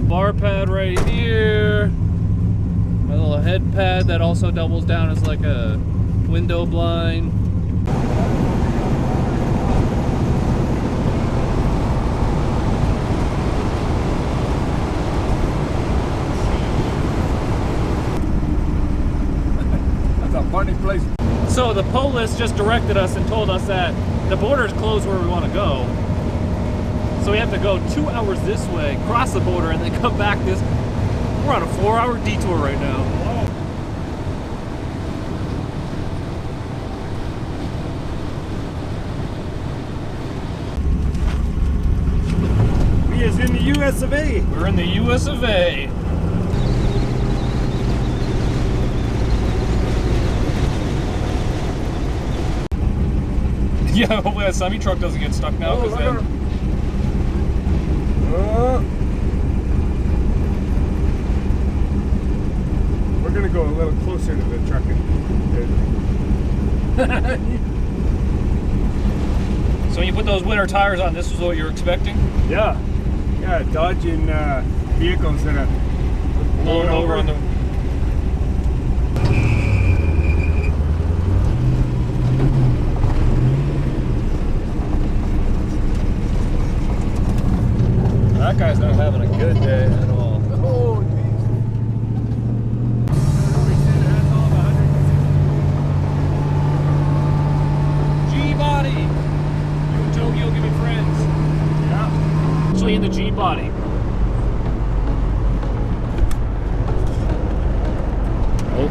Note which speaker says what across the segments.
Speaker 1: Bar pad right here. My little head pad that also doubles down as like a window blind.
Speaker 2: That's a funny place.
Speaker 1: So the PO list just directed us and told us that the border's closed where we want to go. So we have to go 2 hours this way, cross the border, and then come back this. We're on a 4-hour detour right now.
Speaker 2: We is in the US of A.
Speaker 1: We're in the US of A. Yeah, hopefully that semi-truck doesn't get stuck now, because then...
Speaker 2: We're gonna go a little closer to the truck.
Speaker 1: So when you put those winter tires on, this is what you're expecting?
Speaker 2: Yeah, dodging vehicles that are blowing over
Speaker 1: on the... That guy's not having a good day at all.
Speaker 2: Oh,
Speaker 1: G-body! You and Tokyo give me friends.
Speaker 2: yeah.
Speaker 1: Actually in the G-body. Oh.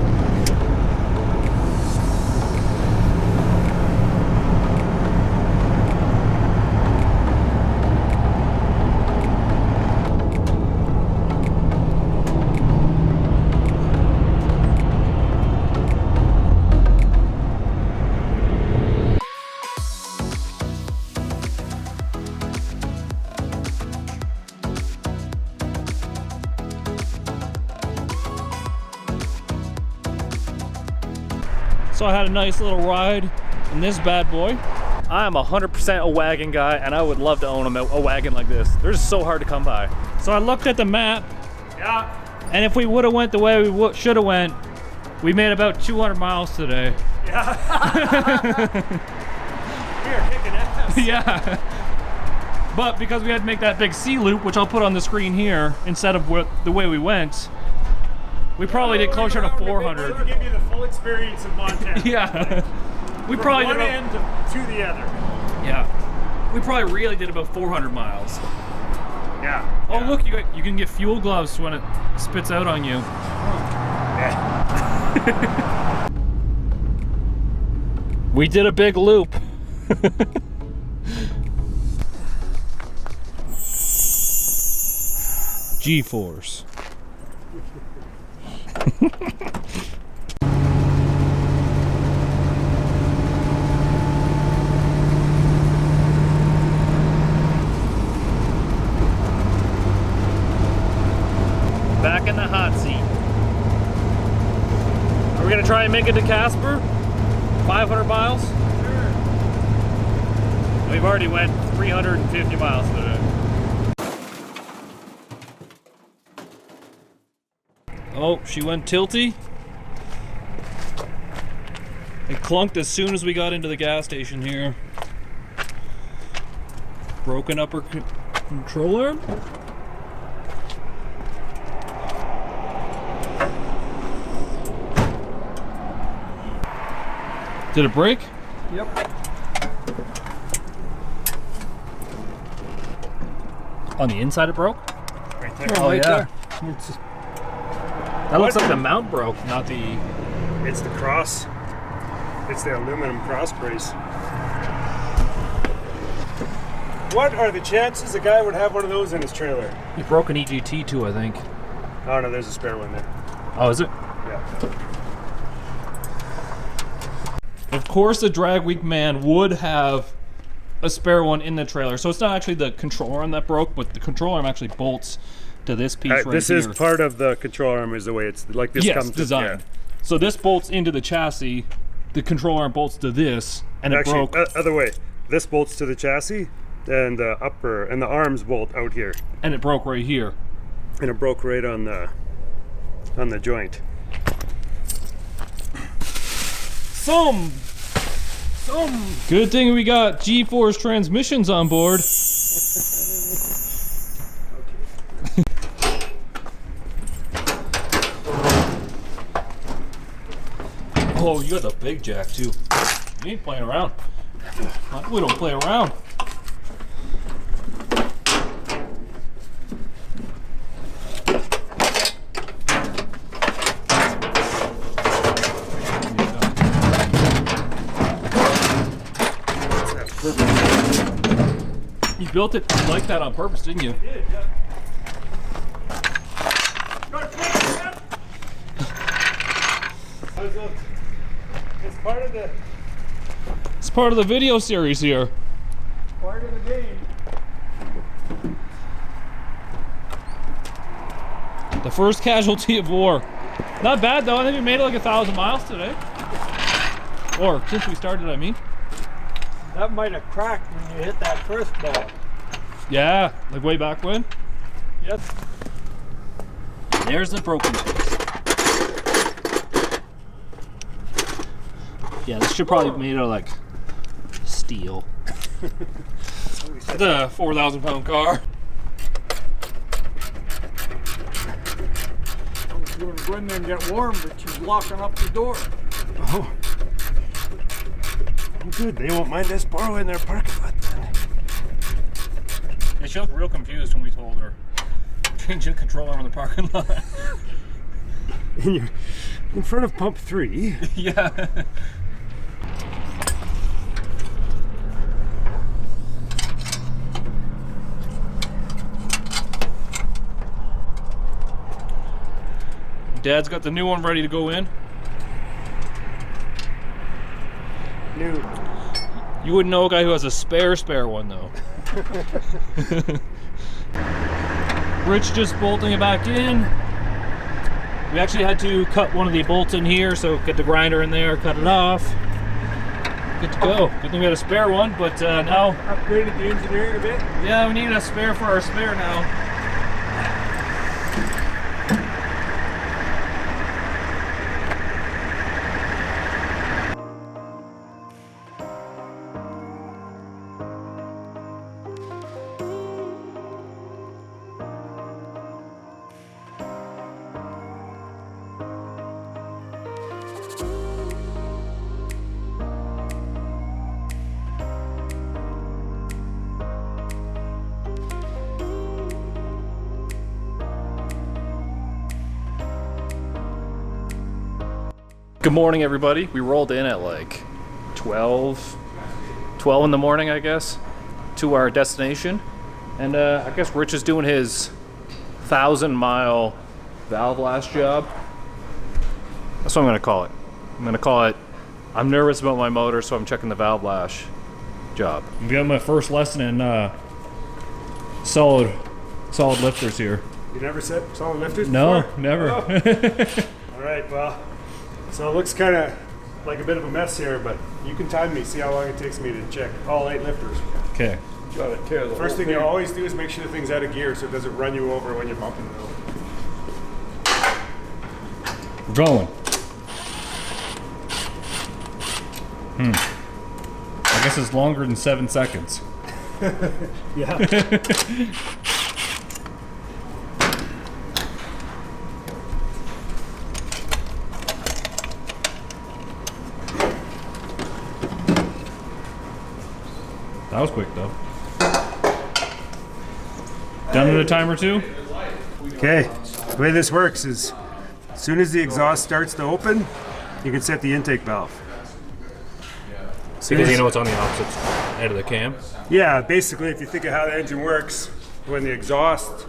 Speaker 1: So I had a nice little ride in this bad boy. I am 100% a wagon guy, and I would love to own a wagon like this. They're just so hard to come by. So I looked at the map.
Speaker 2: Yeah.
Speaker 1: And if we would have went the way we should have went, we made about 200 miles today.
Speaker 2: Yeah. We are kicking ass.
Speaker 1: Yeah. But because we had to make that big C loop, which I'll put on the screen here, instead of the way we went, we probably did closer to 400.
Speaker 2: We'll give you the full experience of Montana.
Speaker 1: Yeah. We probably
Speaker 2: From
Speaker 1: did
Speaker 2: one
Speaker 1: about,
Speaker 2: end to the other.
Speaker 1: yeah. We probably really did about 400 miles.
Speaker 2: Yeah.
Speaker 1: Oh,
Speaker 2: yeah.
Speaker 1: look, you can get fuel gloves when it spits out on you.
Speaker 2: Yeah.
Speaker 1: We did a big loop. G-force. Back in the hot seat. Are we gonna try and make it to Casper? 500 miles?
Speaker 2: Sure.
Speaker 1: We've already went 350 miles today. Oh, she went tilty. It clunked as soon as we got into the gas station here. Broken up her controller. Did it break?
Speaker 2: Yep.
Speaker 1: On the inside it broke?
Speaker 2: Right there.
Speaker 1: Oh,
Speaker 2: right
Speaker 1: yeah.
Speaker 2: There. It's,
Speaker 1: That looks like the mount broke, not the...
Speaker 2: it's the cross. It's the aluminum cross brace. What are the chances a guy would have one of those in his trailer?
Speaker 1: He broke an EGT too, I think.
Speaker 2: Oh no, there's a spare one there.
Speaker 1: Oh, is it?
Speaker 2: Yeah.
Speaker 1: Of course, the Drag Week man would have a spare one in the trailer. So it's not actually the control arm that broke, but the control arm actually bolts to this piece right
Speaker 2: this
Speaker 1: here.
Speaker 2: is part of the control arm, is the way it's like this comes
Speaker 1: designed.
Speaker 2: Yeah.
Speaker 1: So this bolts into the chassis. The control arm bolts to this, and
Speaker 2: Actually,
Speaker 1: it broke.
Speaker 2: other way. This bolts to the chassis. and the upper and the arms bolt out here,
Speaker 1: And it broke right here.
Speaker 2: and it broke right on the joint.
Speaker 1: Some. Good thing we got G-force transmissions on board. Oh, you got the big jack too. You ain't playing around. We don't play around. You built it like that on purpose, didn't you? It's part of the video series here.
Speaker 2: Part of the game.
Speaker 1: The first casualty of war. Not bad though. I think we made it like 1,000 miles today. Or since we started, I mean.
Speaker 3: That might have cracked when you hit that first ball.
Speaker 1: Yeah, like way back when.
Speaker 3: Yep.
Speaker 1: There's the broken piece. Yeah, this should probably be made out of like steel. The 4,000-pound car.
Speaker 3: I was going to go in there and get warm, but she's locking up the door.
Speaker 2: Oh. Good, they won't mind us borrowing their parking lot then.
Speaker 1: Yeah, she looked real confused when we told her. Changing the controller in the parking lot.
Speaker 2: And you're in front of pump 3.
Speaker 1: Yeah. Dad's got the new one ready to go in.
Speaker 2: New.
Speaker 1: You wouldn't know a guy who has a spare one though. Rich just bolting it back in. We actually had to cut one of the bolts in here, so get the grinder in there, cut it off. Good to go. Good thing we had a spare one, but now...
Speaker 2: Upgraded the engineering a bit.
Speaker 1: Yeah, we need a spare for our spare now. Good morning, everybody. We rolled in at like 12 in the morning, I guess, to our destination. And I guess Rich is doing his 1,000-mile valve lash job. That's what I'm gonna call it. I'm gonna call it, I'm nervous about my motor, so I'm checking the valve lash job. We got my first lesson in solid lifters here.
Speaker 2: You never said solid lifters
Speaker 1: No,
Speaker 2: before?
Speaker 1: never.
Speaker 2: Oh. All right, well, so it looks kind of like a bit of a mess here, but you can time me, see how long it takes me to check all 8 lifters.
Speaker 1: Okay.
Speaker 2: First thing you always do is make sure the thing's out of gear so it doesn't run you over when you're bumping the road.
Speaker 1: We're going. I guess it's longer than 7 seconds.
Speaker 2: Yeah.
Speaker 1: That was quick though. Done in a time or two?
Speaker 2: Okay, the way this works is as soon as the exhaust starts to open, you can set the intake valve.
Speaker 1: Because you know it's on the opposite end of the cam.
Speaker 2: Yeah, basically, if you think of how the engine works, when the exhaust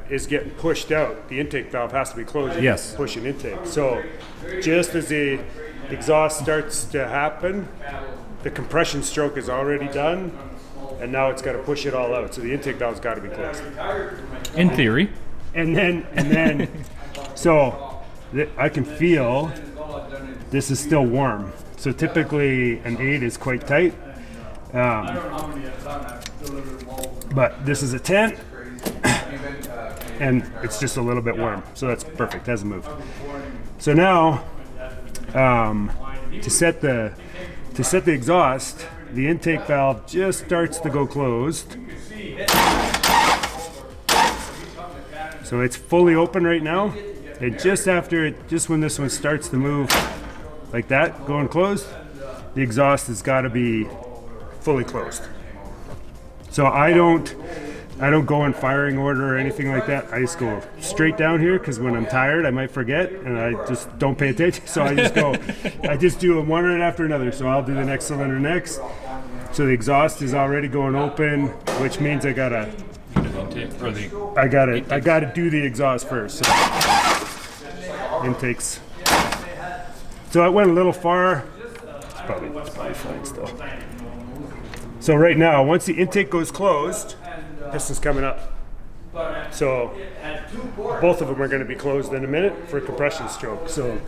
Speaker 2: is getting pushed out, the intake valve has to be closed.
Speaker 1: Yes.
Speaker 2: Push an intake. So just as the exhaust starts to happen, the compression stroke is already done, and now it's got to push it all out. So the intake valve's got to be closed.
Speaker 1: In theory.
Speaker 2: And then, so I can feel this is still warm. So typically an 8 is quite tight. But this is a 10, and it's just a little bit warm, so that's perfect. Hasn't moved. So now, to set the exhaust, the intake valve just starts to go closed. So it's fully open right now, and just when this one starts to move like that, going closed, the exhaust has got to be fully closed. So I don't go in firing order or anything like that. I just go straight down here because when I'm tired, I might forget and I just don't pay attention. So I just do them one right after another. So I'll do the next cylinder next. So the exhaust is already going open, which means I gotta do the exhaust first. So intakes. So I went a little far. It's probably fine still. So right now, once the intake goes closed, piston's coming up. So both of them are going to be closed in a minute for compression stroke. So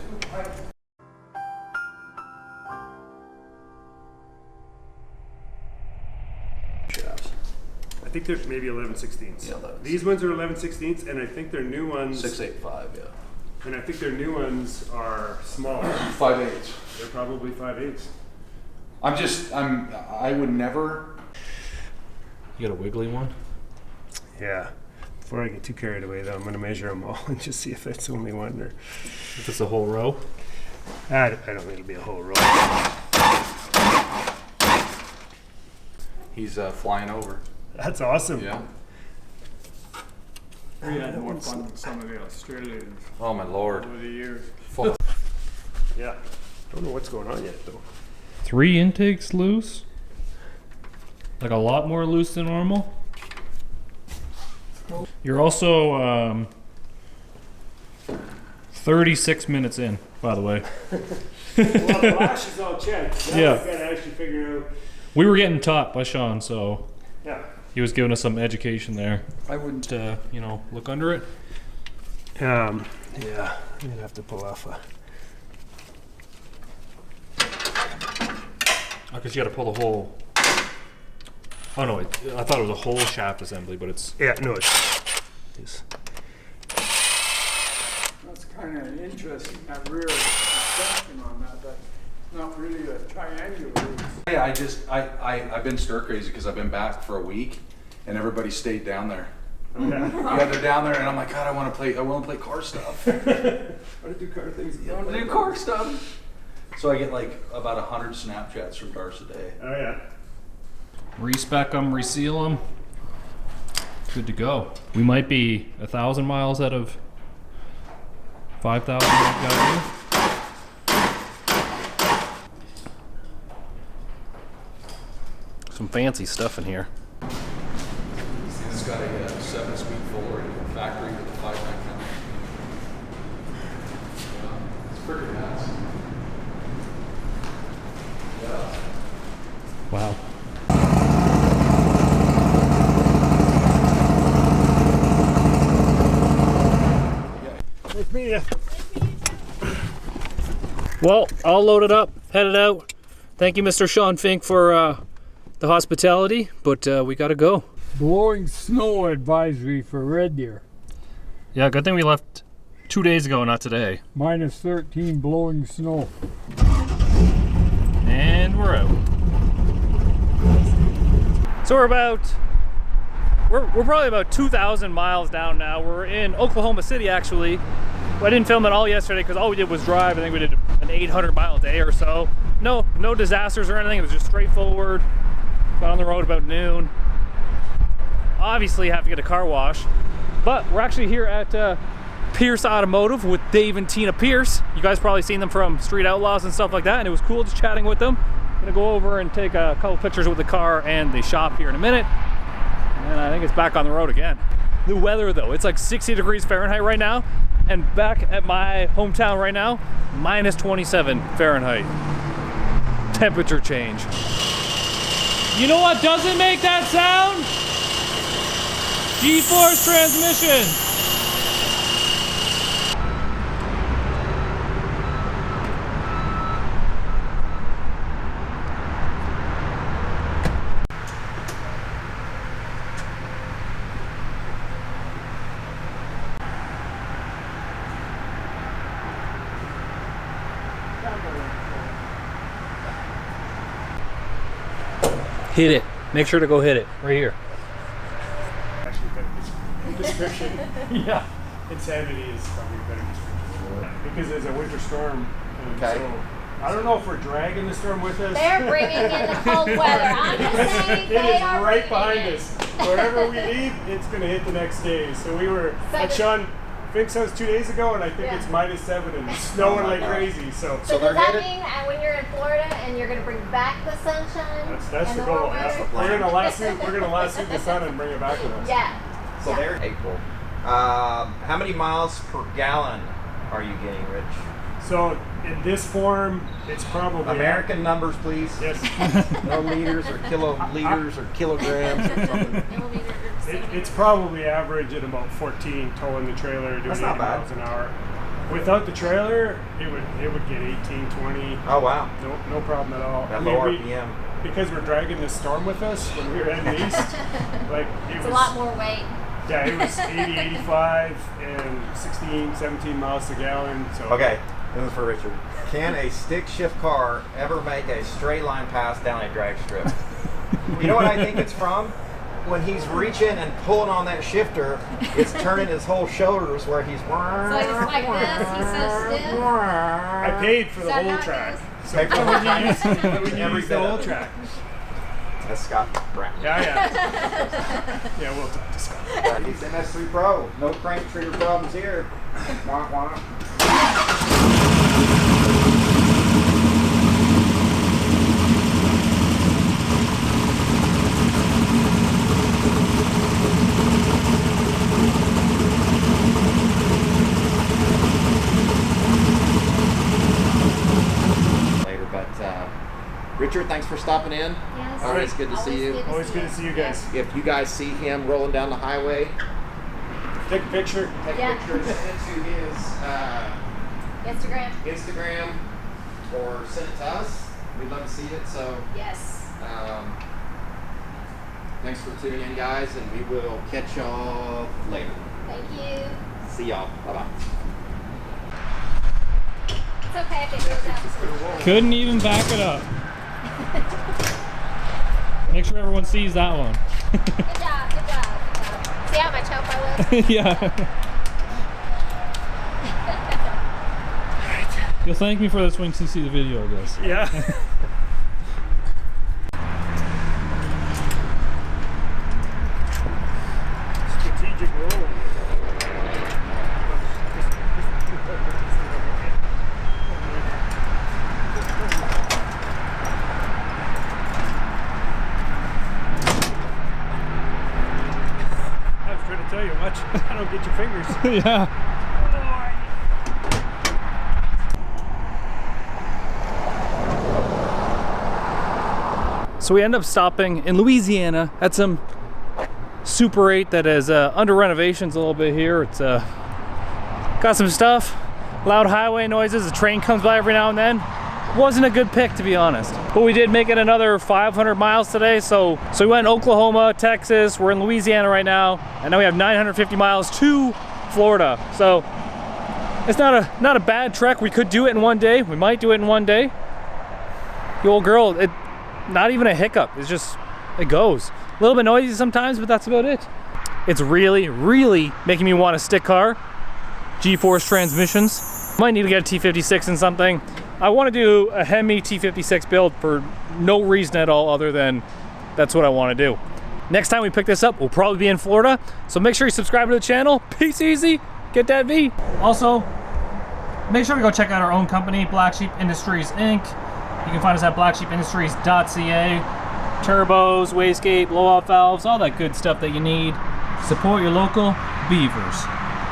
Speaker 2: I think they're maybe 11/16.
Speaker 4: Yeah, 11.
Speaker 2: These ones are 11/16, and I think their new ones.
Speaker 4: 685, yeah.
Speaker 2: And I think their new ones are smaller.
Speaker 4: 5/8.
Speaker 2: They're probably 5/8.
Speaker 4: I would never.
Speaker 1: You got a wiggly one?
Speaker 2: Yeah. Before I get too carried away, though, I'm going to measure them all and just see if that's only one or.
Speaker 1: If it's a whole row?
Speaker 2: I don't think it'll be a whole row.
Speaker 4: He's flying over.
Speaker 2: That's awesome.
Speaker 4: Yeah.
Speaker 3: We had more fun than some of the Australians
Speaker 4: Oh my lord.
Speaker 3: over the years.
Speaker 2: Yeah. Don't know what's going on yet, though.
Speaker 1: 3 intakes loose? Like a lot more loose than normal? You're also 36 minutes in, by the way.
Speaker 2: Well, the lash is all checked. Now
Speaker 1: Yeah.
Speaker 2: I've got to actually figure out.
Speaker 1: We were getting taught by Sean, so
Speaker 2: Yeah.
Speaker 1: he was giving us some education there.
Speaker 4: I wouldn't.
Speaker 1: Look under it.
Speaker 2: Yeah. I'm gonna have to pull off a.
Speaker 1: Because you got to pull the whole. Oh no! I thought it was a whole shaft assembly, but it's.
Speaker 2: Yeah. No. It's
Speaker 3: That's kind of interesting, that rear suspension on that. That's not really a triangular.
Speaker 4: Hey, I've been stir crazy because I've been back for a week, and everybody stayed down there. Yeah, they're down there, and I'm like, God, I want to play car stuff. I want to do car things. I want to do car stuff. So I get like about 100 Snapchats from Darce a day.
Speaker 2: Oh yeah.
Speaker 1: Respec them, reseal them. Good to go. We might be 1,000 miles out of 5,000. Some fancy stuff in here.
Speaker 4: It's got a 7-speed fuller factory with a 5-9 count. It's pretty nuts. Yeah.
Speaker 1: Wow.
Speaker 2: Nice meeting you.
Speaker 1: Well, all loaded up, headed out. Thank you, Mr. Sean Fink, for the hospitality, but we gotta go.
Speaker 3: Blowing snow advisory for Red Deer.
Speaker 1: Yeah, good thing we left 2 days ago, not today.
Speaker 3: Minus 13 blowing snow.
Speaker 1: And we're out. So we're probably about 2,000 miles down now. We're in Oklahoma City, actually. I didn't film it all yesterday because all we did was drive. I think we did an 800-mile day or so. No disasters or anything. It was just straightforward. Got on the road about noon. Obviously have to get a car wash. But we're actually here at Pierce Automotive with Dave and Tina Pierce. You guys probably seen them from Street Outlaws and stuff like that, and it was cool just chatting with them. Gonna go over and take a couple pictures with the car and the shop here in a minute. And I think it's back on the road again. The weather though, it's like 60 degrees Fahrenheit right now, and back at my hometown right now, minus 27 Fahrenheit. Temperature change. You know what doesn't make that sound? G-force transmission. Hit it. Make sure to go hit it right here.
Speaker 2: Actually, the description. Yeah. Insanity is probably a better description. Because there's a winter storm. And
Speaker 5: Okay.
Speaker 2: so I don't know if we're dragging the storm with us.
Speaker 6: They're bringing in the cold weather. I'm just saying
Speaker 2: It
Speaker 6: they
Speaker 2: is
Speaker 6: are
Speaker 2: right
Speaker 6: bringing
Speaker 2: behind
Speaker 6: it.
Speaker 2: us. Wherever we leave, it's going to hit the next day. So we were
Speaker 6: So
Speaker 2: at
Speaker 6: the-
Speaker 2: Sean Fink's house 2 days ago, and I think
Speaker 6: Yeah.
Speaker 2: it's -7 and snowing like crazy. So
Speaker 6: So
Speaker 5: they're
Speaker 6: does that
Speaker 5: headed-
Speaker 6: mean when you're in Florida and you're going to bring back the sunshine?
Speaker 2: that's
Speaker 6: and
Speaker 2: the
Speaker 6: warm
Speaker 2: goal.
Speaker 6: weather?
Speaker 5: That's the plan.
Speaker 2: We're gonna lasso the sun and bring it back with us.
Speaker 6: Yeah.
Speaker 5: So
Speaker 6: Yeah.
Speaker 5: they're April. How many miles per gallon are you getting, Rich?
Speaker 2: So in this form, it's probably
Speaker 5: American numbers, please.
Speaker 2: Yes.
Speaker 5: No liters or kiloliters or kilograms or something.
Speaker 2: It's probably average at about 14 towing the trailer, doing
Speaker 5: That's
Speaker 2: 80
Speaker 5: not bad.
Speaker 2: miles an hour. Without the trailer, it would get 18, 20.
Speaker 5: Oh wow.
Speaker 2: No problem at all.
Speaker 5: That
Speaker 2: I mean,
Speaker 5: low
Speaker 2: we-
Speaker 5: RPM.
Speaker 2: because we're dragging this storm with us when we were heading east. Like it
Speaker 6: It's
Speaker 2: was
Speaker 6: a lot more weight.
Speaker 2: Yeah, it was 80, 85 and 16, 17 miles a gallon. So
Speaker 5: Okay, this is for Richard. Can a stick shift car ever make a straight line pass down a drag strip? You know what I think it's from? When he's reaching and pulling on that shifter, it's turning his whole shoulders where he's.
Speaker 6: So it's like this. He's so stiff.
Speaker 2: I paid for the
Speaker 6: Is that
Speaker 2: whole
Speaker 6: how it
Speaker 2: track.
Speaker 6: goes?
Speaker 2: So
Speaker 5: Pay for the whole track.
Speaker 2: we
Speaker 5: Every
Speaker 2: use
Speaker 5: bit
Speaker 2: the
Speaker 5: of
Speaker 2: whole
Speaker 5: it.
Speaker 2: track.
Speaker 5: That's Scott Brown.
Speaker 2: Yeah. Yeah, we'll talk to Scott.
Speaker 5: He's MS3 Pro. No crank trigger problems here. Wah, wah. Later, but Richard, thanks for stopping in.
Speaker 6: Yes.
Speaker 5: Always good to see you.
Speaker 2: Always good to see you guys.
Speaker 5: If you guys see him rolling down the highway,
Speaker 2: Take a picture.
Speaker 5: take
Speaker 6: Yeah.
Speaker 5: pictures, send it to his
Speaker 6: Instagram.
Speaker 5: Instagram or send it to us. We'd love to see it. So
Speaker 6: Yes.
Speaker 5: thanks for tuning in, guys, and we will catch y'all later.
Speaker 6: Thank you.
Speaker 5: See y'all. Bye-bye.
Speaker 6: It's okay if it goes out.
Speaker 1: Couldn't even back it up. Make sure everyone sees that one.
Speaker 6: Good job. Good job. Good job. See how much help I was?
Speaker 1: Yeah. You'll thank me for this once you see the video, I guess.
Speaker 2: Yeah. Strategic role. I was trying to tell you, watch, I don't get your fingers.
Speaker 1: Yeah. So we end up stopping in Louisiana at some Super 8 that is under renovations a little bit here. It's got some stuff, loud highway noises, a train comes by every now and then. Wasn't a good pick, to be honest. But we did make it another 500 miles today. So we went Oklahoma, Texas, we're in Louisiana right now, and now we have 950 miles to Florida. So it's not a bad trek. We could do it in one day. We might do it in one day. The old girl, not even a hiccup. It's just, it goes. A little bit noisy sometimes, but that's about it. It's really, really making me want a stick car. G-force transmissions. Might need to get a T56 and something. I want to do a Hemi T56 build for no reason at all other than that's what I want to do. Next time we pick this up, we'll probably be in Florida. So make sure you subscribe to the channel. Peace easy. Get that V. Also, make sure to go check out our own company, Black Sheep Industries Inc. You can find us at blacksheepindustries.ca. Turbos, wastegate, blow-off valves, all that good stuff that you need. Support your local beavers.